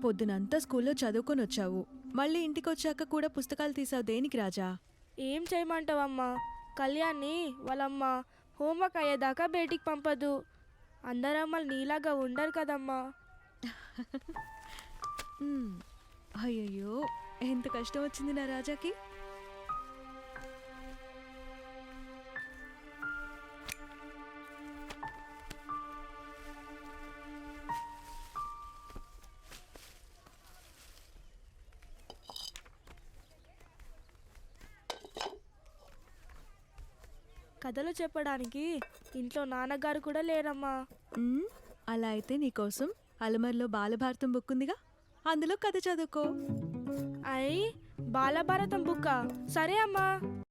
పొద్దునంతా స్కూల్లో చదువుకొని వచ్చావు, మళ్ళీ ఇంటికొచ్చాక కూడా పుస్తకాలు తీసావు దేనికి రాజా? ఏం చేయమంటావమ్మా, కళ్యాణ్ని వాళ్ళమ్మ హోంవర్క్ అయ్యేదాకా బయటికి పంపదు. అందరమ్మలు నీలాగా ఉండరు కదమ్మా. అయ్యయ్యో, ఎంత కష్టం వచ్చింది నా రాజాకి. కథలు చెప్పడానికి ఇంట్లో నాన్నగారు కూడా లేరమ్మా. అలా అయితే నీకోసం అలమర్లో బాలభారతం బుక్ ఉందిగా, అందులో కథ చదువుకో. అయ్యి బాలభారతం బుక్క? సరే అమ్మా.